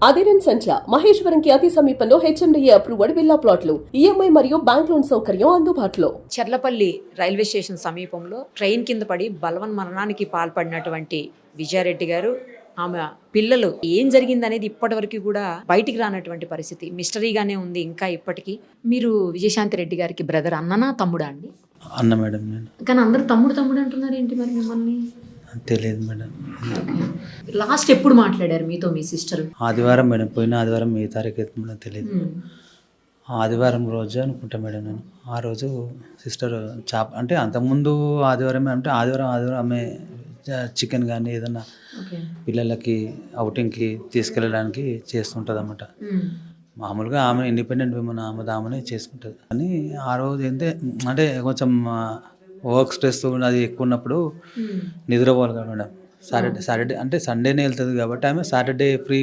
అదిరన్ సంచ మహేశ్వరంకి అతి సమీపంలో HMDA approved villa ప్లాట్లు ఈఎంఐ మరియు బ్యాంక్ లోన్ సౌకర్యం అందుబాటులో. చర్లపల్లి రైల్వే స్టేషన్ సమీపంలో ట్రైన్ కింద పడి బలవన్ మరణానికి పాల్పడినటువంటి విజయారెడ్డి గారు, ఆమె పిల్లలు ఏం జరిగిందనేది ఇప్పటివరకు కూడా బయటికి రానటువంటి పరిస్థితి మిస్టరీగానే ఉంది ఇంకా ఇప్పటికీ. మీరు విజయశాంతి రెడ్డి గారికి బ్రదర్, అన్ననా తమ్ముడా అండి? అన్న మేడం. నేను కానీ అందరూ తమ్ముడు తమ్ముడు అంటున్నారు ఏంటి మరి మిమ్మల్ని? తెలియదు మేడం. లాస్ట్ ఎప్పుడు మాట్లాడారు మీతో మీ సిస్టర్? ఆదివారం మేడం, పోయిన ఆదివారం ఏ తారీఖు అయితే మేడం తెలియదు. ఆదివారం రోజు అనుకుంటా మేడం. నేను ఆ రోజు సిస్టర్ అంటే అంతకుముందు ఆదివారమే, అంటే ఆదివారం ఆమె చికెన్ కానీ ఏదన్నా పిల్లలకి అవుటింగ్కి తీసుకెళ్ళడానికి చేస్తుంటుంది అన్నమాట. మామూలుగా ఆమె ఇండిపెండెంట్ విమెన్, ఆమెనే చేసుకుంటుంది. కానీ ఆ రోజు అంటే కొంచెం వర్క్ స్ట్రెస్ అది ఎక్కువ ఉన్నప్పుడు నిద్రపోవాలి కదా మేడం. సాటర్డే అంటే సండేనే వెళ్తుంది కాబట్టి ఆమె సాటర్డే ఫ్రీ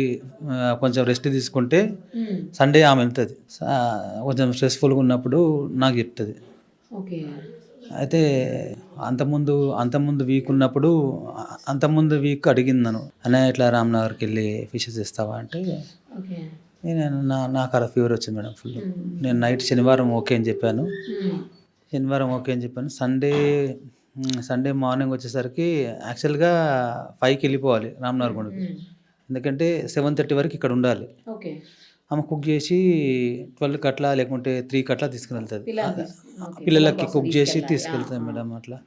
కొంచెం రెస్ట్ తీసుకుంటే సండే ఆమె వెళ్తుంది. కొంచెం స్ట్రెస్ఫుల్గా ఉన్నప్పుడు నాకు చెప్తుంది. అయితే అంతకుముందు వీక్ ఉన్నప్పుడు అంతకుముందు వీక్ అడిగింది నన్ను, అన్నయ్య ఇట్లా రామ్నగర్కి వెళ్ళి ఫిషెస్ ఇస్తావా అంటే, నేను నాకు అక్కడ ఫీవర్ వచ్చింది మేడం ఫుల్. నేను నైట్ శనివారం ఓకే అని చెప్పాను. సండే మార్నింగ్ వచ్చేసరికి యాక్చువల్గా 5కి వెళ్ళిపోవాలి రామ్నగర్ గుడికి, ఎందుకంటే 7:30 వరకు ఇక్కడ ఉండాలి. ఆమె కుక్ చేసి 12కి అట్లా లేకుంటే 3కి అట్లా తీసుకుని వెళ్తుంది. పిల్లలకి కుక్ చేసి తీసుకెళ్తాను మేడం అట్లా.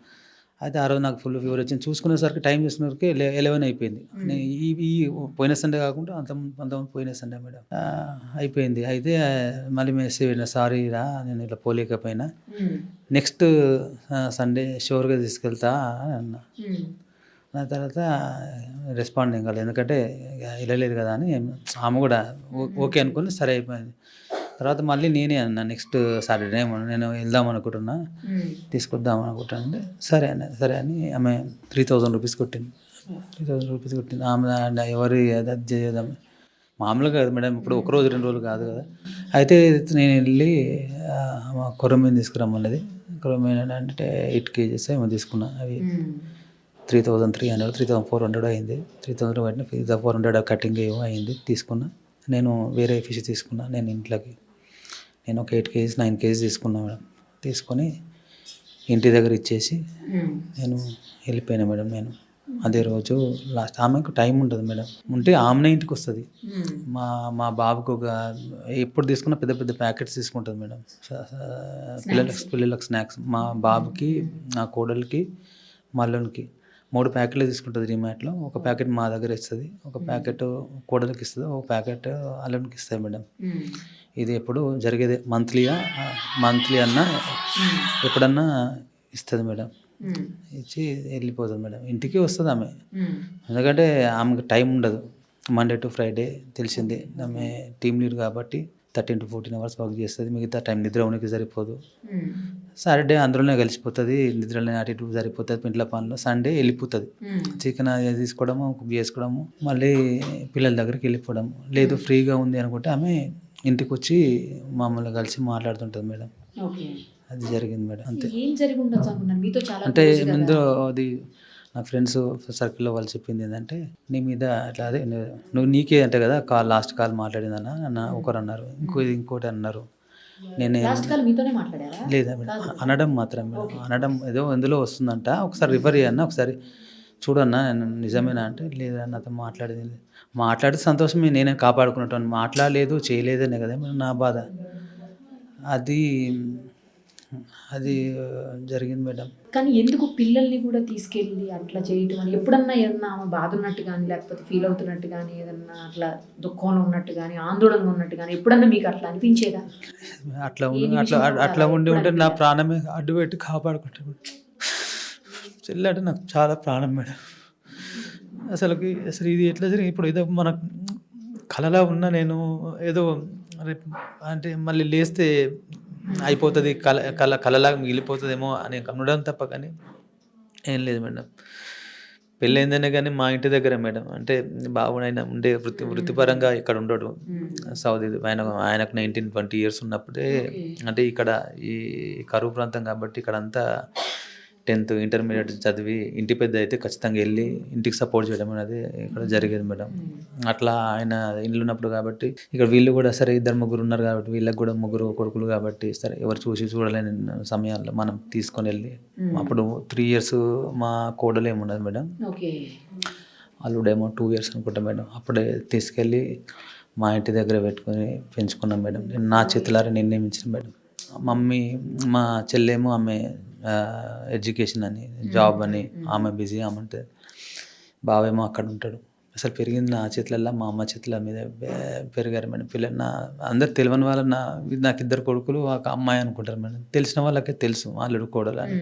అయితే ఆ రోజు నాకు ఫుల్ ఫీవర్ వచ్చింది. చూసుకునేసరికి టైం చూసుకునేసరికి 11 అయిపోయింది. ఈ పోయిన సండే కాకుండా అంతకుముందు పోయిన సండే మేడం అయిపోయింది. అయితే మళ్ళీ మెసేజ్ పెట్టిన, సారీ రా నేను ఇట్లా పోలేకపోయినా, నెక్స్ట్ సండే షూర్గా తీసుకెళ్తా అని అన్నా. దాని తర్వాత రెస్పాండ్ ఏం కాలేదు, ఎందుకంటే వెళ్ళలేదు కదా అని ఆమె కూడా ఓకే అనుకుని సరే అయిపోయింది. తర్వాత మళ్ళీ నేనే అన్నా, నెక్స్ట్ సాటర్డే నేను వెళ్దాం అనుకుంటున్నా, తీసుకొద్దాం అనుకుంటానంటే సరే అని ఆమె 3000 రూపీస్ కొట్టింది. 3000 రూపీస్ కొట్టింది. ఆమె ఎవరు అది చేద్దాం మామూలుగా కదా మేడం, ఇప్పుడు ఒక రోజు 2 రోజులు కాదు కదా. అయితే నేను వెళ్ళి కొరమీన తీసుకురమ్మన్నది. కొరమీన అంటే 8 kgs ఏమో తీసుకున్నా. అవి 3300 3400 అయింది. 3000 పట్టిన 400 కటింగ్ ఏమో అయింది. తీసుకున్నా. నేను వేరే ఫిష్ తీసుకున్నా. నేను ఒక 8 kgs 9 kgs తీసుకున్నా మేడం. తీసుకొని ఇంటి దగ్గర ఇచ్చేసి నేను వెళ్ళిపోయినా మేడం. నేను అదే రోజు లాస్ట్. ఆమెకు టైం ఉంటుంది మేడం, ఉంటే ఆమెనే ఇంటికి వస్తుంది. మా బాబుకు ఎప్పుడు తీసుకున్న పెద్ద పెద్ద ప్యాకెట్స్ తీసుకుంటుంది మేడం, పిల్లలకు స్నాక్స్. మా బాబుకి, నా కోడలికి, మల్లునికి 3 ప్యాకెట్లు తీసుకుంటుంది డిమార్ట్లో. ఒక ప్యాకెట్ మా దగ్గర ఇస్తుంది, ఒక ప్యాకెట్ కోడలికి ఇస్తుంది, ఒక ప్యాకెట్ అల్లునికి ఇస్తుంది మేడం. ఇది ఎప్పుడు జరిగేదే, మంత్లీ అన్నా ఎప్పుడన్నా ఇస్తుంది మేడం. ఇచ్చి వెళ్ళిపోతుంది మేడం. ఇంటికి వస్తుంది ఆమె, ఎందుకంటే ఆమెకు టైం ఉండదు. మండే టు ఫ్రైడే తెలిసిందే, ఆమె టీమ్ లీడ్ కాబట్టి 13 to 14 hours వర్క్ చేస్తుంది. మిగతా టైం నిద్ర ఉనికి సరిపోదు. సాటర్డే అందులోనే కలిసిపోతుంది, నిద్రలోనే అటు ఇటు సరిపోతుంది ఇంట్లో పనులు. సండే వెళ్ళిపోతుంది, చికెన్ తీసుకోవడము, కుక్ చేసుకోవడము, మళ్ళీ పిల్లల దగ్గరికి వెళ్ళిపోవడం. లేదు ఫ్రీగా ఉంది అనుకుంటే ఆమె ఇంటికి వచ్చి మమ్మల్ని కలిసి మాట్లాడుతుంటుంది మేడం. అది జరిగింది మేడం. అంతే. అంటే ముందు అది నా ఫ్రెండ్స్ సర్కిల్లో వాళ్ళు చెప్పింది ఏంటంటే, నీ మీద అట్లా అదే నీకే అంటే కదా లాస్ట్ కాల్ మాట్లాడిందన్న ఒకరు అన్నారు, ఇంకోటి అన్నారు. లేదా మేడం, అనడం మాత్రం మేడం, అనడం ఏదో ఎందులో వస్తుందంట, ఒకసారి రిఫర్ చేయన్నా, ఒకసారి చూడన్నా నిజమేనా అంటే, లేదా నాతో మాట్లాడితే సంతోషమే, నేనే కాపాడుకున్నట్టు. మాట్లాడలేదు చేయలేదనే కదా నా బాధ. అది జరిగింది మేడం. కానీ ఎందుకు పిల్లల్ని కూడా తీసుకెళ్ళి అట్లా చేయటం అని? ఎప్పుడన్నా ఏదన్నా ఆమె బాధ ఉన్నట్టు కానీ, లేకపోతే ఫీల్ అవుతున్నట్టు కానీ, ఏదన్నా అట్లా దుఃఖంలో ఉన్నట్టు కానీ, ఆందోళనగా ఉన్నట్టు కానీ ఎప్పుడన్నా మీకు అట్లా అనిపించేదా? అట్లా ఉంటే నా ప్రాణమే అడ్డు పెట్టి కాపాడుకుంటాను. చెల్లి అంటే నాకు చాలా ప్రాణం మేడం. అసలు ఇది ఎట్లా జరిగింది? ఇప్పుడు ఏదో మన కలలా ఉన్న నేను ఏదో అంటే మళ్ళీ లేస్తే అయిపోతుంది, కలలాగా మిగిలిపోతుందేమో అని కనడం తప్ప కానీ ఏం లేదు మేడం. పెళ్ళైందనే కానీ మా ఇంటి దగ్గర మేడం, అంటే బాబునైనా ఉండే వృత్తిపరంగా ఇక్కడ ఉండడు, సౌదీ. ఆయనకు 19-20 years ఉన్నప్పుడే, అంటే ఇక్కడ ఈ కరువు ప్రాంతం కాబట్టి ఇక్కడ అంతా 10th ఇంటర్మీడియట్ చదివి ఇంటి పెద్ద అయితే ఖచ్చితంగా వెళ్ళి ఇంటికి సపోర్ట్ చేయడం అనేది ఇక్కడ జరిగేది మేడం. అట్లా ఆయన ఇల్లు ఉన్నప్పుడు కాబట్టి ఇక్కడ వీళ్ళు కూడా సరే 2-3 ఉన్నారు కాబట్టి వీళ్ళకి కూడా 3 కొడుకులు కాబట్టి సరే ఎవరు చూడలేని సమయాల్లో మనం తీసుకొని వెళ్ళి అప్పుడు 3 years మా కోడలు ఏమున్నది మేడం, అల్లుడేమో 2 years అనుకుంటా మేడం. అప్పుడే తీసుకెళ్ళి మా ఇంటి దగ్గర పెట్టుకొని పెంచుకున్నాం మేడం. నేను నా చేతులారా నిర్ణయించిన మేడం. మమ్మీ మా చెల్లేమో ఆమె ఎడ్యుకేషన్ అని జాబ్ అని ఆమె బిజీ ఆమె ఉంటుంది, బావేమో అక్కడ ఉంటాడు. అసలు పెరిగింది నా చేతులల్లో, మా అమ్మ చేతుల మీద పెరిగారు మేడం. పిల్లలు నా అందరు తెలియని వాళ్ళ నాకు 2 కొడుకులు ఒక అమ్మాయి అనుకుంటారు మేడం. తెలిసిన వాళ్ళకే తెలుసు అల్లుడు కోడలు అని.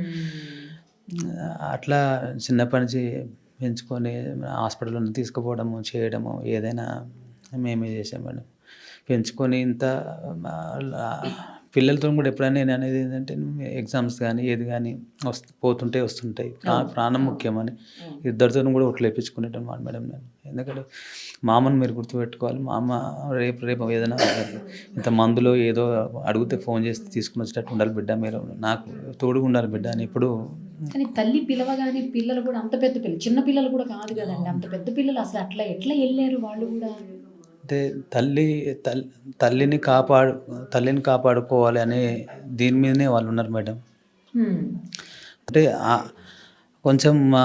అట్లా చిన్నప్పటి నుంచి పెంచుకొని హాస్పిటల్లో తీసుకుపోవడము చేయడము ఏదైనా మేమే చేసాం మేడం. పెంచుకొని ఇంత పిల్లలతో కూడా ఎప్పుడైనా నేను అనేది ఏంటంటే ఎగ్జామ్స్ కానీ ఏది కానీ వస్తుంటాయి ప్రాణం ముఖ్యమని 2 కూడా ఒట్లు వేయించుకునేటం మేడం నేను. ఎందుకంటే మా అమ్మను మీరు గుర్తుపెట్టుకోవాలి. మా అమ్మ రేపు ఏదైనా ఇంత మందులో ఏదో అడిగితే ఫోన్ చేసి తీసుకుని వచ్చేటట్టు ఉండాలి బిడ్డ, మీరు నాకు తోడుగా ఉండాలి బిడ్డ అని ఎప్పుడు. కానీ తల్లి పిలవగానే పిల్లలు కూడా అంత పెద్ద పిల్లలు, చిన్న పిల్లలు కూడా కాదు కదండి, అంత పెద్ద పిల్లలు అసలు ఎట్లా వెళ్ళారు వాళ్ళు కూడా? అంటే తల్లిని కాపాడుకోవాలి అనే దీని మీదనే వాళ్ళు ఉన్నారు మేడం. అంటే కొంచెం మా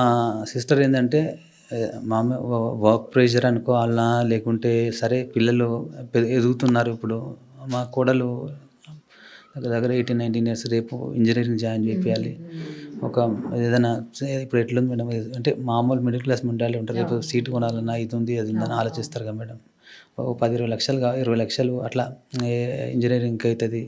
సిస్టర్ ఏంటంటే మా వర్క్ ప్రెషర్ అనుకోవాలన్నా లేకుంటే సరే పిల్లలు ఎదుగుతున్నారు. ఇప్పుడు మా కోడలు దగ్గర 18-19 years, రేపు ఇంజనీరింగ్ జాయిన్ చేయాలి. ఒక ఏదైనా ఇప్పుడు ఎట్లుంది మేడం, అంటే మామూలు మిడిల్ క్లాస్ మెంటాలిటీ ఉంటారు. రేపు సీటు కొనాలన్నా ఇది ఉంది అది ఉందని ఆలోచిస్తారు కదా మేడం. 10-20 లక్షలు 20 లక్షలు అట్లా ఇంజనీరింగ్కి అవుతుంది.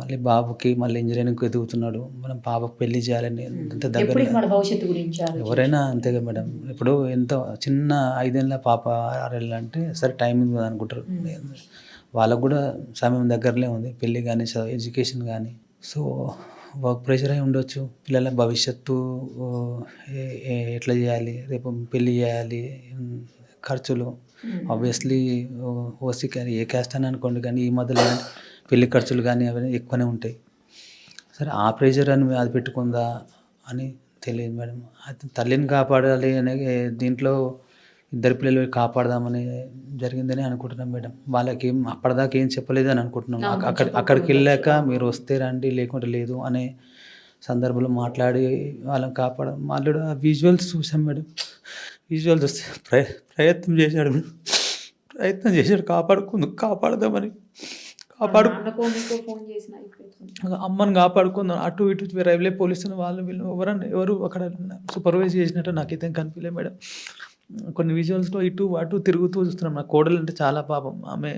మళ్ళీ బాబుకి మళ్ళీ ఇంజనీరింగ్కి ఎదుగుతున్నాడు, మనం పాపకు పెళ్లి చేయాలని అంత దగ్గర భవిష్యత్తు గురించి ఎవరైనా అంతేగా మేడం. ఇప్పుడు ఎంత చిన్న 5 ఏళ్ళ పాప 6 ఏళ్ళు అంటే సరే టైమింగ్ కదా అనుకుంటారు. వాళ్ళకు కూడా సమయం దగ్గరలో ఉంది, పెళ్ళి కానీ ఎడ్యుకేషన్ కానీ. సో వర్క్ ప్రెషర్ అయి ఉండొచ్చు. పిల్లల భవిష్యత్తు ఎట్లా చేయాలి, రేపు పెళ్ళి చేయాలి, ఖర్చులు ఆబ్వియస్లీ ఓసీ కానీ ఏ క్యాస్ట్ అని అనుకోండి, కానీ ఈ మధ్యలో పెళ్లి ఖర్చులు కానీ అవన్నీ ఎక్కువనే ఉంటాయి. సరే ఆ ప్రెషర్ అని అది పెట్టుకుందా అని తెలియదు మేడం. అయితే తల్లిని కాపాడాలి అనే దీంట్లో 2 పిల్లలు కాపాడదామని జరిగిందని అనుకుంటున్నాం మేడం. వాళ్ళకి అప్పటిదాకా ఏం చెప్పలేదు అని అనుకుంటున్నాం. అక్కడికి వెళ్ళాక మీరు వస్తే రండి లేకుంటే లేదు అనే సందర్భంలో మాట్లాడి వాళ్ళని మాట్లాడు విజువల్స్ చూసాం మేడం. విజువల్స్ వస్తే ప్రయత్నం చేశాడు కాపాడదామని. అమ్మని కాపాడుకుందాం. అటు ఇటు రైల్వే పోలీసులు వాళ్ళు వీళ్ళు ఎవరు అక్కడ సూపర్వైజ్ చేసినట్టు నాకైతే కనిపించలే మేడం. కొన్ని విజువల్స్లో ఇటు అటు తిరుగుతూ చూస్తున్నాం. నా కోడలు అంటే చాలా పాపం, ఆమె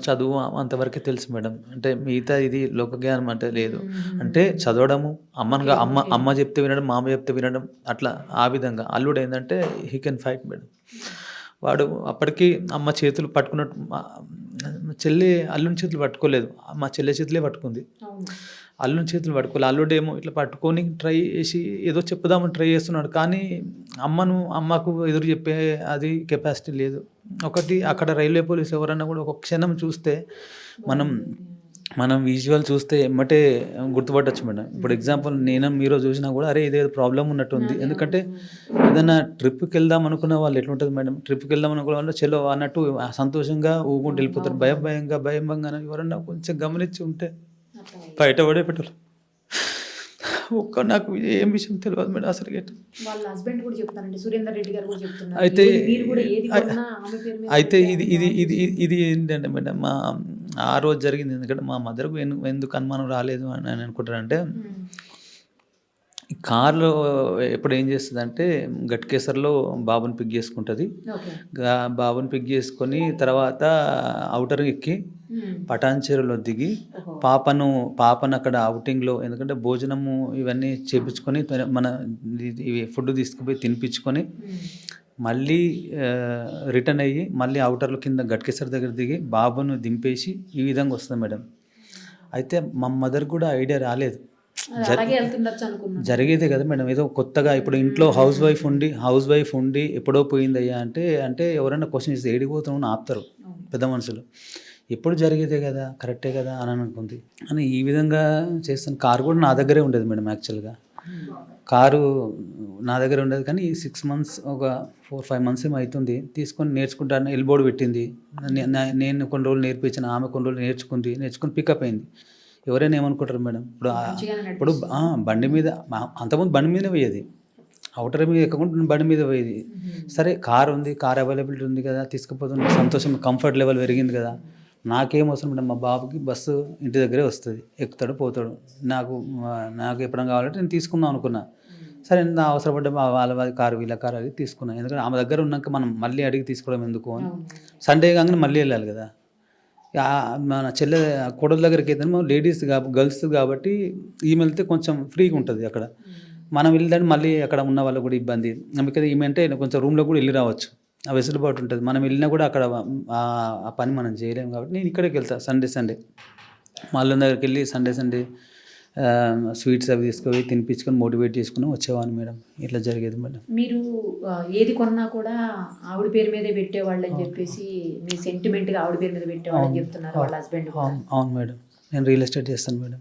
చదువు అంతవరకే తెలుసు మేడం. అంటే మిగతా ఇది లోకజ్ఞానం అంటే లేదు. అంటే చదవడము, అమ్మ చెప్తే వినడం, మామ చెప్తే వినడం, అట్లా ఆ విధంగా. అల్లుడు ఏంటంటే హీ కెన్ ఫైట్ మేడం. వాడు అప్పటికి అమ్మ చేతులు పట్టుకున్నట్టు, చెల్లి అల్లుని చేతులు పట్టుకోలేదు, మా చెల్లె చేతులే పట్టుకుంది. అల్లుని చేతులు పట్టుకోలేదు. అల్లుడేమో ఇట్లా పట్టుకొని ట్రై చేసి ఏదో చెప్పుదామని ట్రై చేస్తున్నాడు, కానీ అమ్మకు ఎదురు చెప్పే అది కెపాసిటీ లేదు. ఒకటి అక్కడ రైల్వే పోలీసు ఎవరన్నా కూడా ఒక క్షణం చూస్తే మనం విజువల్ చూస్తే ఎమ్మటే గుర్తుపట్టచ్చు మేడం. ఇప్పుడు ఎగ్జాంపుల్ మీరు చూసినా కూడా అరే ఇదేదో ప్రాబ్లం ఉన్నట్టుంది. ఎందుకంటే ఏదైనా ట్రిప్కి వెళ్దాం అనుకున్న వాళ్ళు ఎట్లుంటుంది మేడం, ట్రిప్కి వెళ్దాం అనుకున్న వాళ్ళు చలో అన్నట్టు సంతోషంగా ఊగుంటూ వెళ్ళిపోతారు. భయంగా ఎవరన్నా కొంచెం గమనించి ఉంటే బయటపడే పెట్టారు. నాకు ఏం విషయం తెలియదు మేడం అసలు. వాళ్ళ హస్బెండ్ కూడా చెప్తానండి, సురేందర్ రెడ్డి గారు కూడా చెప్తున్నారు. అయితే ఇది ఏంటంటే మేడం, ఆ రోజు జరిగింది. ఎందుకంటే మా మదర్కు ఎందుకు అనుమానం రాలేదు అని అనుకుంటారంటే, కార్లో ఎప్పుడు ఏం చేస్తుంది అంటే గట్కేసర్లో బాబుని పిక్ చేసుకుంటుంది. బాబుని పిక్ చేసుకొని తర్వాత అవుటర్ ఎక్కి పటాన్చేరులో దిగి పాపను అక్కడ అవుటింగ్లో, ఎందుకంటే భోజనము ఇవన్నీ చేపించుకొని మన ఫుడ్ తీసుకుపోయి తినిపించుకొని మళ్ళీ రిటర్న్ అయ్యి మళ్ళీ అవుటర్లో కింద గట్కేసర్ దగ్గర దిగి బాబును దింపేసి ఈ విధంగా వస్తుంది మేడం. అయితే మా మదర్ కూడా ఐడియా రాలేదు, జరిగేదే కదా మేడం. ఏదో కొత్తగా ఇప్పుడు ఇంట్లో హౌస్ వైఫ్ ఉండి ఎప్పుడో పోయిందయ్యా అంటే ఎవరైనా క్వశ్చన్ చేస్తే ఏడిపోతామని ఆపుతారు పెద్ద మనుషులు. ఎప్పుడు జరిగేదే కదా, కరెక్టే కదా అని అనుకుంది అని ఈ విధంగా చేస్తాను. కారు కూడా నా దగ్గరే ఉండేది మేడం యాక్చువల్గా. కారు నా దగ్గర ఉండదు కానీ 6 months ఒక 4-5 months ఏమో అవుతుంది తీసుకొని నేర్చుకుంటాను. ఎల్బోర్డ్ పెట్టింది, నేను కొన్ని రోజులు నేర్పించిన, ఆమె కొన్ని రోజులు నేర్చుకుని పికప్ అయింది. ఎవరైనా ఏమనుకుంటారు మేడం, ఇప్పుడు బండి మీద అంతకుముందు బండి మీదనే పోయేది, అవుటర్ మీద ఎక్కకుండా బండి మీద పోయేది. సరే కార్ అవైలబిలిటీ ఉంది కదా, తీసుకుపోతుంది, సంతోషం, కంఫర్ట్ లెవెల్ పెరిగింది కదా. నాకేం అవసరం మేడం, మా బాబుకి బస్సు ఇంటి దగ్గరే వస్తుంది, ఎక్కుతాడు పోతాడు, నాకు ఎప్పుడైనా కావాలంటే నేను తీసుకుందాం అనుకున్నా. సరే నా అవసరపడ్డ వాళ్ళ కారు వీళ్ళ కారు అది తీసుకున్నాను. ఎందుకంటే ఆమె దగ్గర ఉన్నాక మనం మళ్ళీ అడిగి తీసుకోవడం ఎందుకు అని. సండే కాగానే మళ్ళీ వెళ్ళాలి కదా. మన కొడల దగ్గరికి అయితే లేడీస్ గర్ల్స్ కాబట్టి ఈమె వెళ్తే కొంచెం ఫ్రీగా ఉంటుంది అక్కడ. మనం వెళ్ళడానికి మళ్ళీ అక్కడ ఉన్న వాళ్ళకు కూడా ఇబ్బంది. అందుకని ఈమె అంటే కొంచెం రూమ్లో కూడా వెళ్ళి రావచ్చు, ఆ వెసులుబాటు ఉంటుంది. మనం వెళ్ళినా కూడా అక్కడ ఆ పని మనం చేయలేము కాబట్టి నేను ఇక్కడికి వెళ్తాను సండే మాల్ దగ్గరికి వెళ్ళి సండే స్వీట్స్ అవి తీసుకొని తినిపించుకొని మోటివేట్ చేసుకుని వచ్చేవాడిని మేడం. ఇట్లా జరిగేది మేడం. మీరు ఏది కొన్నా కూడా ఆవిడ పేరు మీదే పెట్టేవాళ్ళు అని చెప్పేసి మీ సెంటిమెంట్గా ఆవిడ పేరు మీద పెట్టేవాళ్ళు అని చెప్తున్నారు వాళ్ళ హస్బెండ్. అవును మేడం, నేను రియల్ ఎస్టేట్ చేస్తాను మేడం.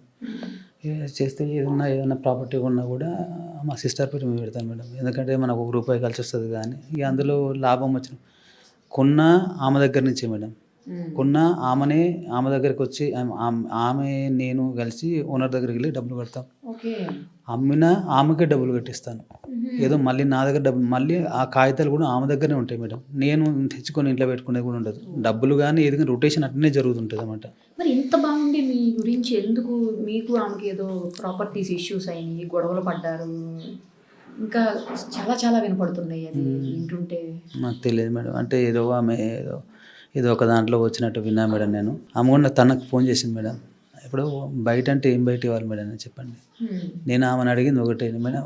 చేస్తే ఏదైనా ప్రాపర్టీ ఉన్నా కూడా మా సిస్టర్ పేరు మీద పెడతాను మేడం. ఎందుకంటే మనకు ₹1 కలిసి వస్తుంది కానీ ఇక అందులో లాభం వచ్చిన ఆమె దగ్గర నుంచే మేడం. ఆమె దగ్గరికి వచ్చి ఆమె నేను కలిసి ఓనర్ దగ్గరికి వెళ్ళి డబ్బులు కడతాం. ఆమెకే డబ్బులు కట్టిస్తాను. ఏదో మళ్ళీ నా దగ్గర డబ్బులు, మళ్ళీ ఆ కాగితాలు కూడా ఆమె దగ్గరనే ఉంటాయి మేడం. నేను తెచ్చుకొని ఇంట్లో పెట్టుకునేది కూడా ఉండదు. డబ్బులు కానీ ఏది కానీ రొటేషన్ అట్లనే జరుగుతుంటుంది అన్నమాట. మరి ఇంత బాగుంది మీ గురించి ఎందుకు మీకు ఆమెకి ఏదో ప్రాపర్టీస్ ఇష్యూస్ అయినాయి, గొడవలు పడ్డారు, ఇంకా చాలా చాలా వినపడుతున్నాయి అది వింటుంటే? నాకు తెలియదు మేడం, అంటే ఆమె ఏదో ఒక దాంట్లో వచ్చినట్టు విన్నా మేడం. నేను ఆమె కూడా తనకు ఫోన్ చేసింది మేడం. ఇప్పుడు బయట అంటే ఏం బయట ఇవ్వాలి మేడం అని చెప్పండి. నేను ఆమెను అడిగింది ఒకటే మేడం,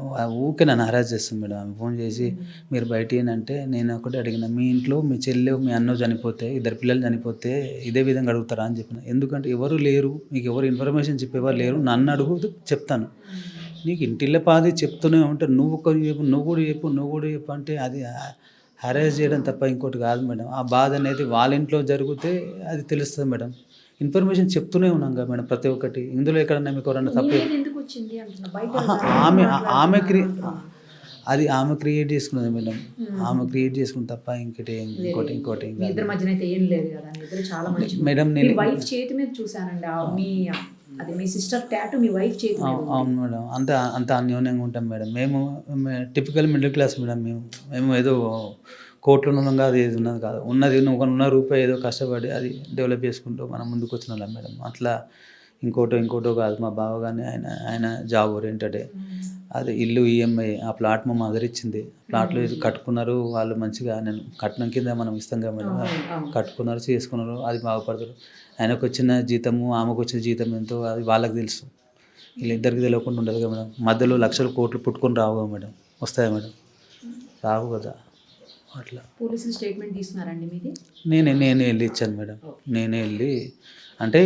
ఊకే నన్ను హరాజ్ చేస్తుంది మేడం. ఆమె ఫోన్ చేసి మీరు బయట ఏంటంటే నేను ఒకటే అడిగిన, మీ ఇంట్లో మీ చెల్లె మీ అన్న చనిపోతే, 2 పిల్లలు చనిపోతే ఇదే విధంగా అడుగుతారా అని చెప్పిన. ఎందుకంటే ఎవరు లేరు, మీకు ఎవరు ఇన్ఫర్మేషన్ చెప్పేవారు లేరు, నన్ను అడుగు చెప్తాను. నీకు ఇంటిల్ల పాది చెప్తూనే ఉంటా, నువ్వు కూడా చెప్పు అంటే అది హరాజ్ చేయడం తప్ప ఇంకోటి కాదు మేడం. ఆ బాధ అనేది వాళ్ళ ఇంట్లో జరిగితే అది తెలుస్తుంది మేడం. ఇన్ఫర్మేషన్ చెప్తూనే ఉన్నాం కదా మేడం ప్రతి ఒక్కటి. ఇందులో ఎక్కడన్నా మీకు ఎవరన్నా తప్పే ఆమె క్రియేట్ చేసుకున్నది మేడం. ఆమె క్రియేట్ చేసుకున్న తప్ప ఇంకోటి మేడం. నేను వైఫ్ చేతి మీద చూసానండి, అది మీ సిస్టర్ టాటూ మీ వైఫ్ చేతి మీద. అవును మేడం, అంత అన్యోన్యంగా ఉంటాం మేడం. మేము టిపికల్ మిడిల్ క్లాస్ మేడం. మేము ఏదో కోట్లు ఉన్నాం కాదు, ఏది ఉన్నది కాదు, ఉన్న రూపాయి ఏదో కష్టపడి అది డెవలప్ చేసుకుంటూ మనం ముందుకు వచ్చిన వాళ్ళం మేడం. అట్లా ఇంకోటో కాదు. మా బావ కానీ ఆయన జాబ్ ఓరియంటెడే. అది ఇల్లు ఈఎంఐ, ఆ ప్లాట్ మా మదర్ ఇచ్చింది. ప్లాట్లో కట్టుకున్నారు వాళ్ళు మంచిగా. నేను కట్నం కింద మనం ఇస్తాం కదా మేడం, కట్టుకున్నారు, చేసుకున్నారు, అది బాగుపడతారు. ఆయనకు వచ్చిన జీతము ఆమెకు వచ్చిన జీతం ఎంతో అది వాళ్ళకి తెలుసు. వీళ్ళిద్దరికి తెలియకుండా ఉండదు కదా మేడం. మధ్యలో లక్షలు కోట్లు పుట్టుకొని రావు కదా మేడం, వస్తాయి మేడం, రావు కదా. అట్లా పోలీసులు స్టేట్మెంట్ తీసుకున్నారండి మీది? నేనే వెళ్ళి ఇచ్చాను మేడం. నేనే వెళ్ళి అంటే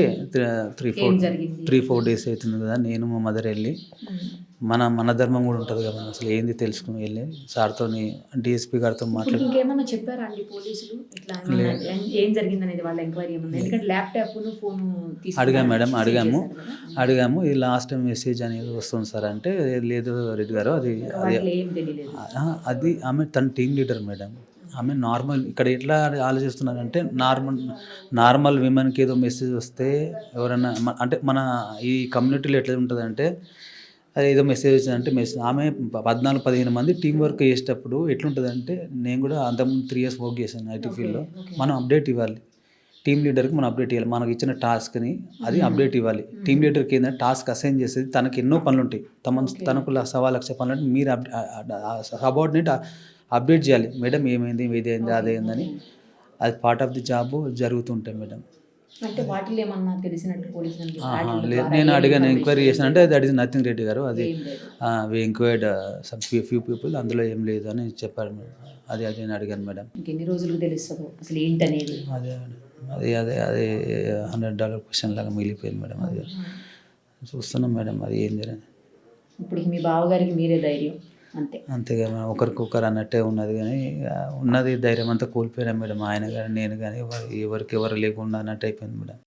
3-4 days అవుతుంది కదా. నేను మా మదర్ వెళ్ళి మన ధర్మం కూడా ఉంటుంది కదా, అసలు ఏంది తెలుసుకుని వెళ్ళి సార్తో డిఎస్పీ గారితో మాట్లాడి. ఇంకేమన్నా చెప్పారా అండి పోలీసులు ఇట్లా ఏం జరిగింది అనేది వాళ్ళ ఎంక్వైరీ ఏమన్నా? ఎందుకంటే ల్యాప్టాప్ ఫోన్ అడిగాము మేడం, అడిగాము ఇది లాస్ట్ టైం మెసేజ్ అనేది వస్తుంది సార్ అంటే, లేదు రెడ్డి గారు అది ఆమె తన టీమ్ లీడర్ మేడం. ఆమె నార్మల్ ఇక్కడ ఎట్లా ఆలోచిస్తున్నారంటే నార్మల్ విమెన్కి ఏదో మెసేజ్ వస్తే ఎవరైనా అంటే మన ఈ కమ్యూనిటీలో ఎట్లా ఉంటుందంటే, అది ఏదో మెసేజ్ వచ్చిందంటే ఆమె 14-15 మంది టీం వర్క్ చేసేటప్పుడు ఎట్లుంటుందంటే, నేను కూడా అంతకుముందు 3 years వర్క్ చేశాను ఐటీ ఫీల్డ్లో. మనం అప్డేట్ ఇవ్వాలి టీమ్ లీడర్కి, మనం అప్డేట్ ఇవ్వాలి. మనకు ఇచ్చిన టాస్క్ని అది అప్డేట్ ఇవ్వాలి. టీమ్ లీడర్కి ఏంటంటే టాస్క్ అసైన్ చేసేది, తనకి ఎన్నో పనులు ఉంటాయి, తనకు 1,00,000 పనులు అంటే మీరు సబార్డినేట్ అప్డేట్ చేయాలి. మేడం ఏమైంది, ఇదేంది, అదేందని, అది పార్ట్ ఆఫ్ ది జాబ్ జరుగుతుంటాయి మేడం. అంటే వాటిలో ఏమన్నా తెలిసినట్టు పోలీసులు లేదు, నేను అడిగాను, ఎంక్వైరీ చేసిన అంటే దట్ ఈస్ నథింగ్ రెడ్డి గారు, అది వి ఎంక్వైర్డ్ సమ్ ఫ్యూ పీపుల్, అందులో ఏం లేదు అని చెప్పారు మేడం. అది నేను అడిగాను మేడం. ఇంకెన్ని రోజులకు తెలుస్తుందో అసలు ఏంటనేది. అదే $100 క్వశ్చన్ లాగా మిగిలిపోయింది మేడం. అది చూస్తున్నాం మేడం, అది ఏం జరిగింది. ఇప్పుడు మీ బావగారికి మీరే ధైర్యం అంతేగా మేడం, ఒకరికొకరు అన్నట్టే ఉన్నది. కానీ ఉన్నది ధైర్యం అంతా కోల్పోయినా మేడం. ఆయన కానీ నేను కానీ ఎవరికి ఎవరు లేకుండా అన్నట్టు అయిపోయింది మేడం.